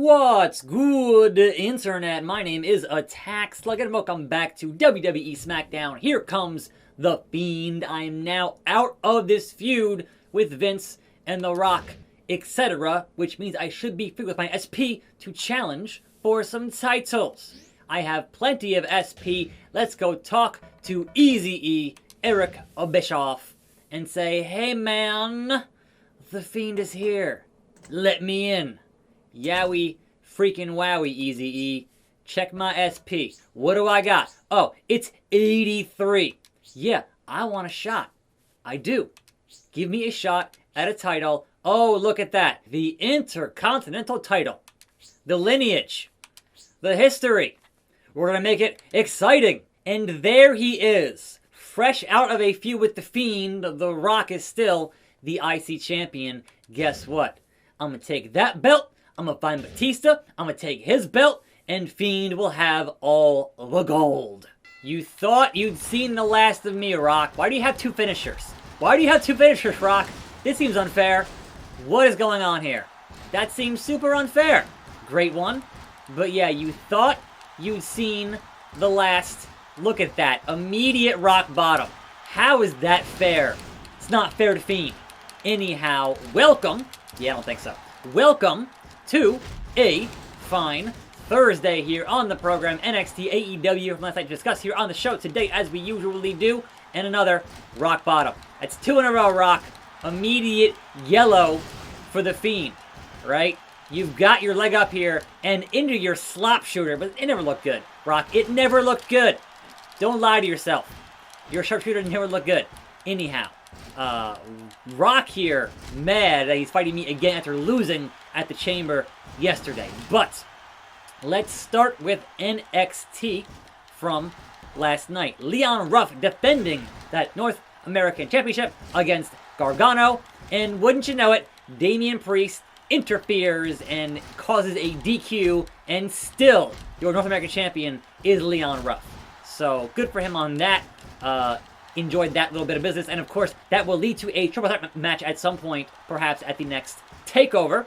What's good, Internet? My name is Attack Slug, and welcome back to WWE SmackDown. Here comes the Fiend. I am now out of this feud with Vince and The Rock, etc., which means I should be free with my SP to challenge for some titles. I have plenty of SP. Let's go talk to Eazy-E, Eric Bischoff, and say, hey man, the Fiend is here. Let me in. Yowie freaking wowie, Eazy-E. Check my SP. What do I got? Oh, it's 83. Yeah, I want a shot. I do. Give me a shot at a title. Oh, look at that. The Intercontinental title. The lineage. The history. We're going to make it exciting. And there he is. Fresh out of a feud with The Fiend, The Rock is still the IC champion. Guess what? I'm going to take that belt. I'm going to find Batista, I'm going to take his belt, and Fiend will have all the gold. You thought you'd seen the last of me, Rock. Why do you have two finishers? Why do you have two finishers, Rock? This seems unfair. What is going on here? That seems super unfair. Great one. But yeah, you thought you'd seen the last. Look at that. Immediate rock bottom. How is that fair? It's not fair to Fiend. Anyhow, welcome. Yeah, I don't think so. Welcome to a fine Thursday here on the program. NXT AEW from last night to discuss here on the show today, as we usually do, and another rock bottom. That's two in a row, Rock. Immediate yellow for the Fiend, right? You've got your leg up here and into your slop shooter, but it never looked good, Rock. It never looked good. Don't lie to yourself. Your sharpshooter never looked good. Anyhow, Rock here, mad that he's fighting me again after losing at the Chamber yesterday. But let's start with NXT from last night. Leon Ruff defending that North American Championship against Gargano. And wouldn't you know it, Damian Priest interferes and causes a DQ, and still your North American Champion is Leon Ruff. So good for him on that. Enjoyed that little bit of business, and of course that will lead to a triple threat match at some point, perhaps at the next takeover.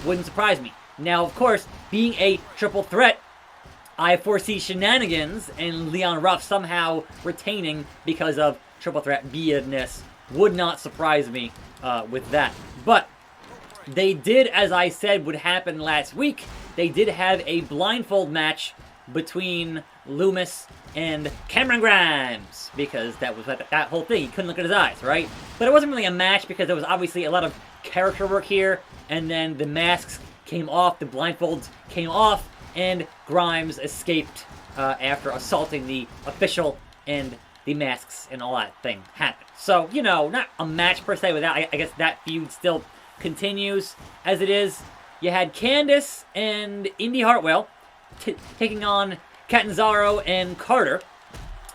Wouldn't surprise me. Now, of course, being a triple threat, I foresee shenanigans and Leon Ruff somehow retaining because of triple threat beadness. Would not surprise me with that. But they did, as I said would happen last week, they did have a blindfold match between Loomis and Cameron Grimes, because that was that whole thing. He couldn't look at his eyes, right? But it wasn't really a match because there was obviously a lot of character work here, and then the masks came off, the blindfolds came off, and Grimes escaped after assaulting the official, and the masks and all that thing happened. So, you know, not a match per se with that. I guess that feud still continues as it is. You had Candice and Indy Hartwell taking on Catanzaro and Carter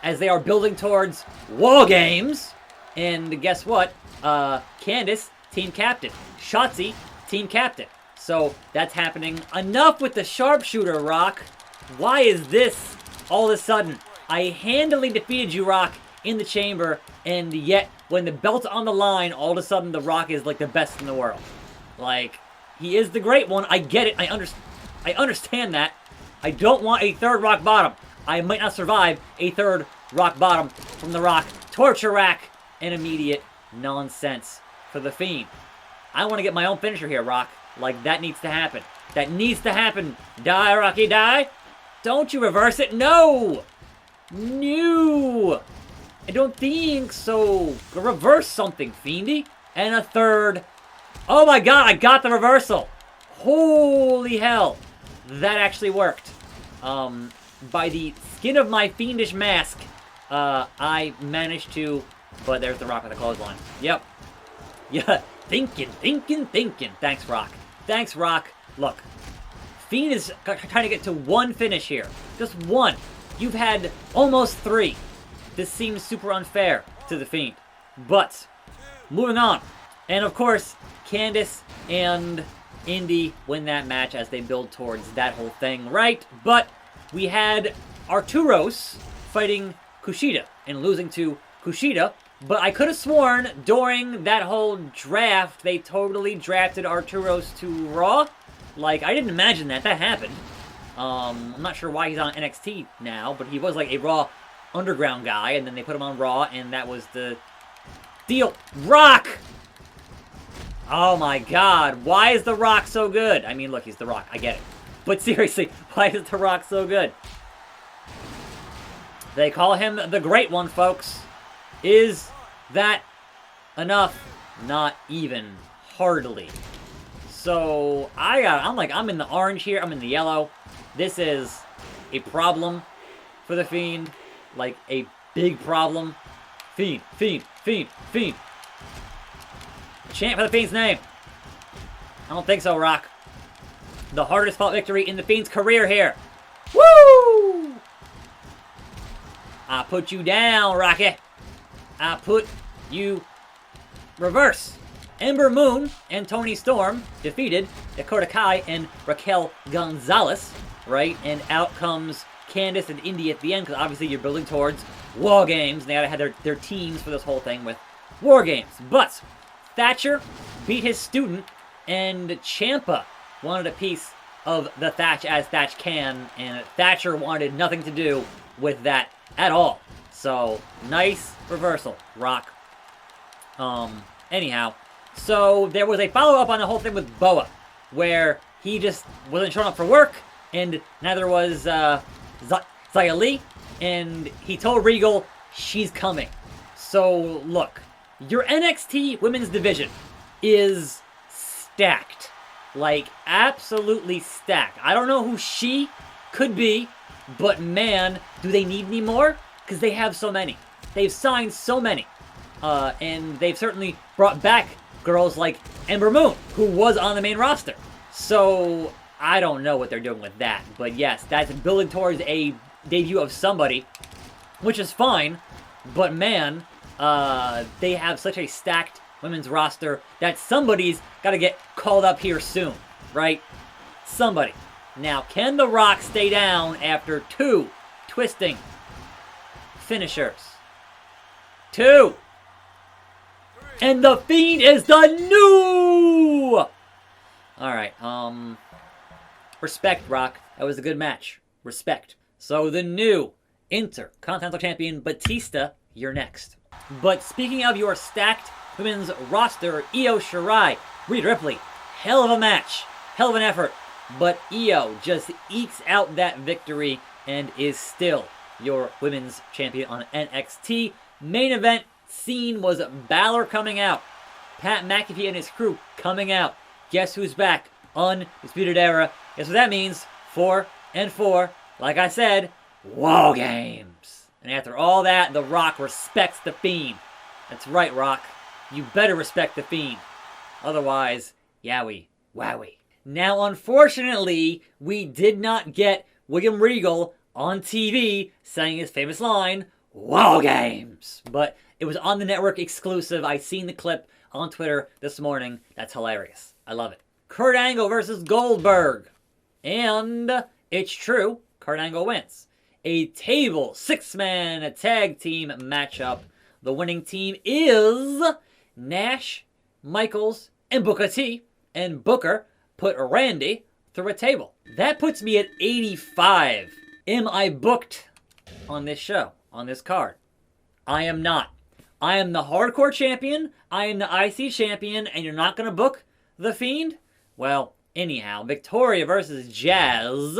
as they are building towards War Games. And guess what? Candice, team captain. Shotzi, team captain. So that's happening. Enough with the sharpshooter, Rock. Why is this all of a sudden? I handily defeated you, Rock, in the Chamber, and yet when the belt's on the line, all of a sudden the Rock is like the best in the world. Like, he is the great one. I get it. I understand that. I don't want a third rock bottom. I might not survive a third rock bottom from The Rock. Torture rack and immediate nonsense for the Fiend. I want to get my own finisher here, Rock. Like, that needs to happen. That needs to happen. Die, Rocky, die. Don't you reverse it. No. No. I don't think so. Reverse something, Fiendy. And a third. Oh my god, I got the reversal. Holy hell. That actually worked. By the skin of my fiendish mask, I managed to... But there's The Rock with the clothesline. Yep. Yeah, thinking. Thanks, Rock. Thanks, Rock. Look, Fiend is trying to get to one finish here. Just one. You've had almost three. This seems super unfair to the Fiend. But, moving on. And of course, Candice and Indy win that match as they build towards that whole thing, right? But we had Arturos fighting Kushida and losing to Kushida. But I could have sworn during that whole draft, they totally drafted Arturos to Raw. Like, I didn't imagine that. That happened. I'm not sure why he's on NXT now, but he was like a Raw Underground guy, and then they put him on Raw, and that was the deal. Rock! Oh my god, why is The Rock so good? I mean, look, he's The Rock, I get it. But seriously, why is The Rock so good? They call him the Great One, folks. Is that enough? Not even. Hardly. So, I'm in the orange here, I'm in the yellow. This is a problem for the Fiend. Like, a big problem. Fiend, Fiend, Fiend, Fiend. Chant for the Fiend's name. I don't think so, Rock. The hardest fought victory in the Fiend's career here. Woo! I put you down, Rocky. I put you reverse. Ember Moon and Toni Storm defeated Dakota Kai and Raquel Gonzalez, right? And out comes Candice and Indy at the end, because obviously you're building towards War Games. And they gotta have their teams for this whole thing with War Games. But Thatcher beat his student, and Ciampa wanted a piece of the Thatch as Thatch can, and Thatcher wanted nothing to do with that at all. So, nice reversal, Rock. Anyhow, so there was a follow-up on the whole thing with Boa, where he just wasn't showing up for work, and neither was Xia Li, and he told Regal she's coming. So, look, your NXT Women's Division is stacked. Like, absolutely stacked. I don't know who she could be, but man, do they need any more? Because they have so many. They've signed so many. And they've certainly brought back girls like Ember Moon, who was on the main roster. So, I don't know what they're doing with that. But yes, that's building towards a debut of somebody, which is fine. But man, they have such a stacked women's roster that somebody's got to get called up here soon, right? Somebody. Now, can The Rock stay down after 2 twisting finishers? 2. And the Fiend is the new! Alright, respect, Rock. That was a good match. Respect. So, the new Intercontinental Champion, Batista, you're next. But speaking of your stacked women's roster, Io Shirai, Rhea Ripley, hell of a match. Hell of an effort. But Io just ekes out that victory and is still your women's champion on NXT. Main event scene was Balor coming out. Pat McAfee and his crew coming out. Guess who's back? Undisputed Era. Guess what that means? 4 and 4. Like I said, War Games. And after all that, The Rock respects the Fiend. That's right, Rock. You better respect the Fiend. Otherwise, yowie, wowie. Now, unfortunately, we did not get William Regal on TV saying his famous line, War Games. But it was on the network exclusive. I seen the clip on Twitter this morning. That's hilarious. I love it. Kurt Angle versus Goldberg. And it's true, Kurt Angle wins. A table 6-man tag team matchup. The winning team is Nash, Michaels, and Booker T. And Booker put Randy through a table. That puts me at 85. Am I booked on this show, on this card? I am not. I am the hardcore champion, I am the IC champion, and you're not going to book The Fiend? Well, anyhow, Victoria versus Jazz.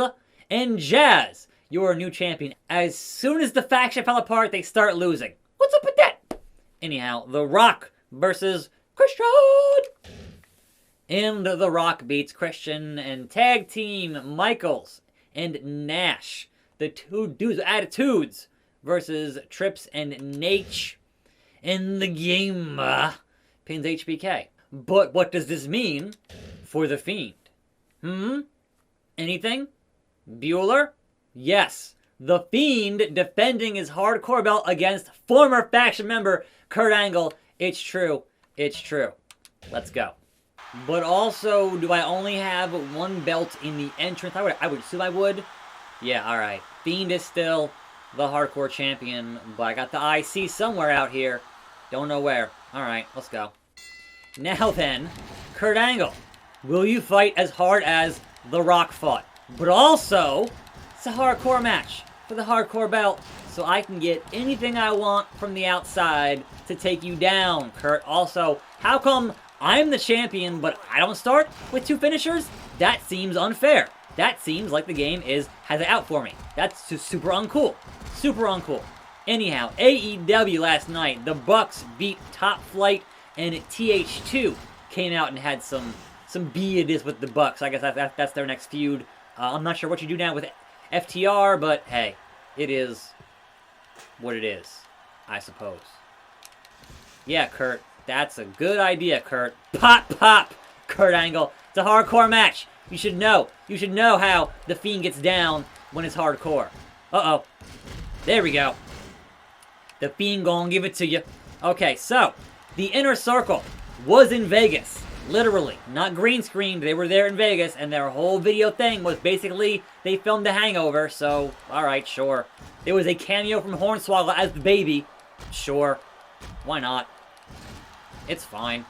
And Jazz, your new champion. As soon as the faction fell apart, they start losing. What's up with that? Anyhow, The Rock versus Christian. And The Rock beats Christian and tag team Michaels and Nash. The two dudes with attitudes versus Trips and Nate. And the game pins HBK. But what does this mean for The Fiend? Anything? Bueller? Yes. The Fiend defending his hardcore belt against former faction member Kurt Angle. It's true. It's true. Let's go. But also, do I only have one belt in the entrance? I would assume I would. Yeah, alright. Fiend is still the hardcore champion, but I got the IC somewhere out here. Don't know where. Alright, let's go. Now then, Kurt Angle Will you fight as hard as The Rock fought? But also, it's a hardcore match for the hardcore belt, so I can get anything I want from the outside to take you down, Kurt. Also, how come I'm the champion, but I don't start with 2 finishers? That seems unfair. That seems like the game has it out for me. That's just super uncool. Super uncool. Anyhow, AEW last night, the Bucks beat Top Flight, and TH2 came out and had some beadness with the Bucks. I guess that's their next feud. I'm not sure what you do now with FTR, but hey, it is what it is, I suppose. Yeah, Kurt, that's a good idea, Kurt. Pop, pop, Kurt Angle. It's a hardcore match. You should know. You should know how the Fiend gets down when it's hardcore. Uh-oh. There we go. The Fiend gonna give it to you. Okay, so, the Inner Circle was in Vegas. Literally. Not green screened. They were there in Vegas, and their whole video thing was basically they filmed The Hangover, so, alright, sure. There was a cameo from Hornswoggle as the baby. Sure. Why not? It's fine.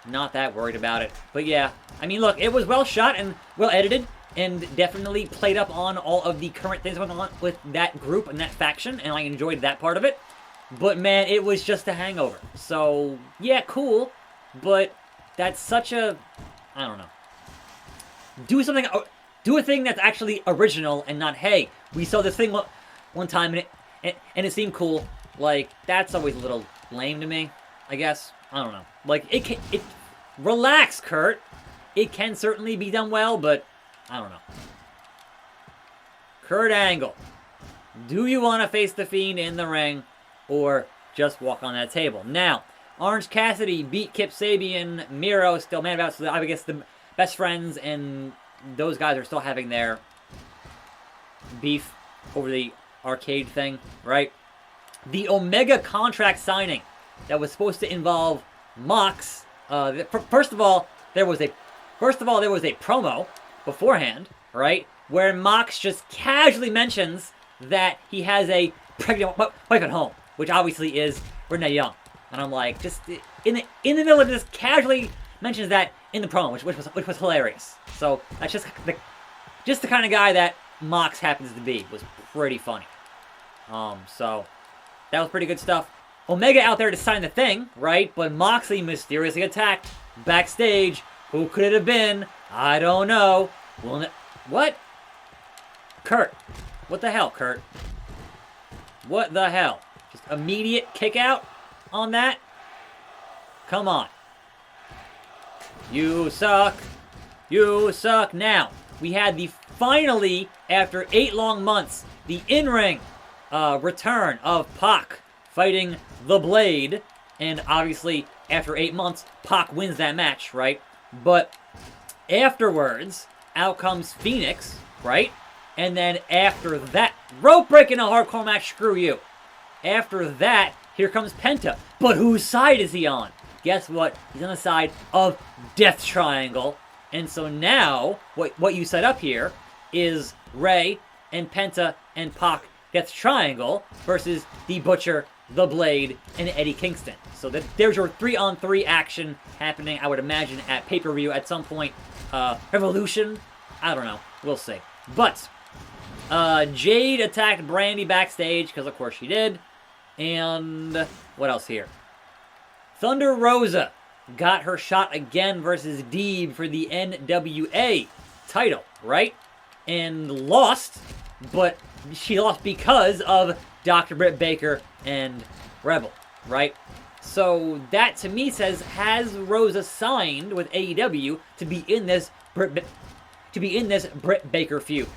Not that worried about it. But yeah, I mean, look, it was well shot and well edited, and definitely played up on all of the current things going on with that group and that faction, and I enjoyed that part of it. But man, it was just a hangover. So, yeah, cool, but that's such a, I don't know. Do a thing that's actually original and not, hey, we saw this thing one time and it seemed cool. Like, that's always a little lame to me, I guess. I don't know. Like, relax, Kurt. It can certainly be done well, but I don't know. Kurt Angle. Do you want to face the Fiend in the ring or just walk on that table? Now, Orange Cassidy beat Kip Sabian. Miro still mad about it, so I guess the best friends and those guys are still having their beef over the arcade thing, right? The Omega contract signing that was supposed to involve Mox. First of all, there was a promo beforehand, right, where Mox just casually mentions that he has a pregnant wife at home, which obviously is Renee Young. And I'm like, just in the middle of this, casually mentions that in the promo, which was hilarious. So that's just the kind of guy that Mox happens to be. Was pretty funny. So that was pretty good stuff. Omega out there to sign the thing, right? But Moxley mysteriously attacked backstage. Who could it have been? I don't know. What? Kurt. What the hell, Kurt? What the hell? Just immediate kick out on that? Come on. You suck. You suck. Now, we had finally, after 8 long months, the in-ring return of Pac fighting The Blade. And obviously, after 8 months, Pac wins that match, right? But afterwards, out comes Phoenix, right? And then after that, rope break in a hardcore match, screw you. After that, here comes Penta. But whose side is he on? Guess what? He's on the side of Death Triangle. And so now, what you set up here is Rey and Penta and Pac Death Triangle versus the Butcher, the Blade, and Eddie Kingston. So there's your 3-on-3 action happening, I would imagine, at pay-per-view at some point. Revolution? I don't know. We'll see. But Jade attacked Brandy backstage, because of course she did. And what else here? Thunder Rosa got her shot again versus Deeb for the NWA title, right? And lost, but she lost because of Dr. Britt Baker and Rebel, right? So that to me says, has Rosa signed with AEW to be in this Britt Baker feud?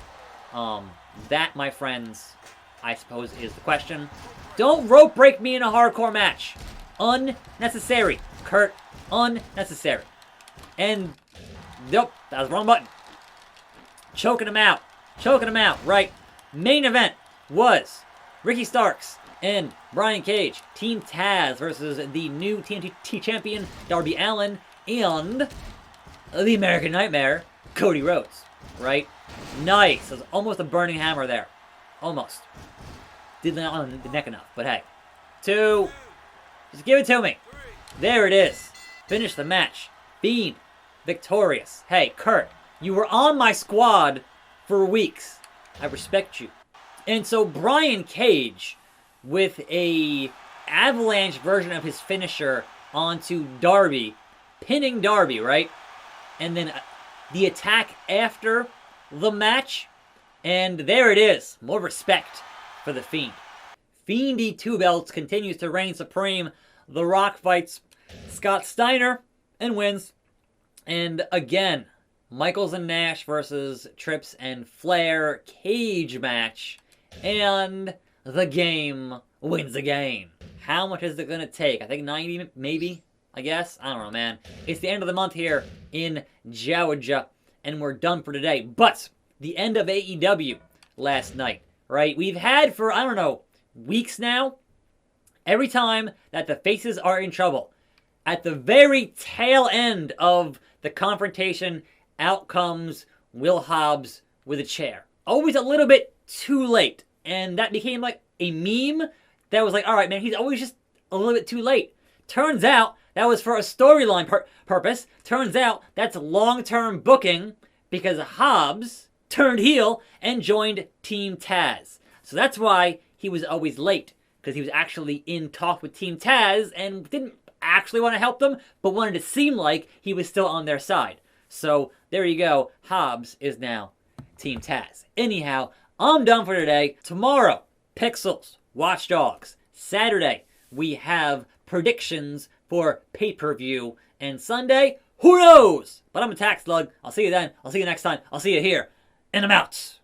That, my friends, I suppose is the question. Don't rope break me in a hardcore match. Unnecessary, Kurt. Unnecessary. And nope, that was the wrong button. Choking him out. Choking him out, right? Main event was Ricky Starks and Brian Cage. Team Taz versus the new TNT champion, Darby Allin, and the American Nightmare, Cody Rhodes, right? Nice. That was almost a burning hammer there. Almost. Did not on the neck enough, but hey. 2. Just give it to me. There it is. Finish the match. Fiend victorious. Hey, Kurt, you were on my squad for weeks. I respect you. And so Brian Cage, with a avalanche version of his finisher onto Darby, pinning Darby, right? And then the attack after the match, and there it is. More respect for the Fiend. Fiendy 2 belts continues to reign supreme. The Rock fights Scott Steiner and wins. And again, Michaels and Nash versus Trips and Flair cage match. And the game wins again. How much is it going to take? I think 90 maybe, I guess. I don't know, man. It's the end of the month here in Georgia, and we're done for today. But the end of AEW last night, right? We've had for, I don't know, weeks now. Every time that the faces are in trouble, at the very tail end of the confrontation, out comes Will Hobbs with a chair. Always a little bit too late. And that became like a meme that was like, all right, man, he's always just a little bit too late. Turns out that was for a storyline purpose. Turns out that's long-term booking because Hobbs turned heel and joined Team Taz. So that's why he was always late, because he was actually in talk with Team Taz and didn't actually want to help them, but wanted to seem like he was still on their side. So there you go. Hobbs is now Team Taz. Anyhow, I'm done for today. Tomorrow, Pixels, Watch Dogs. Saturday, we have predictions for pay-per-view. And Sunday, who knows? But I'm a tax slug. I'll see you then. I'll see you next time. I'll see you here. And I'm out.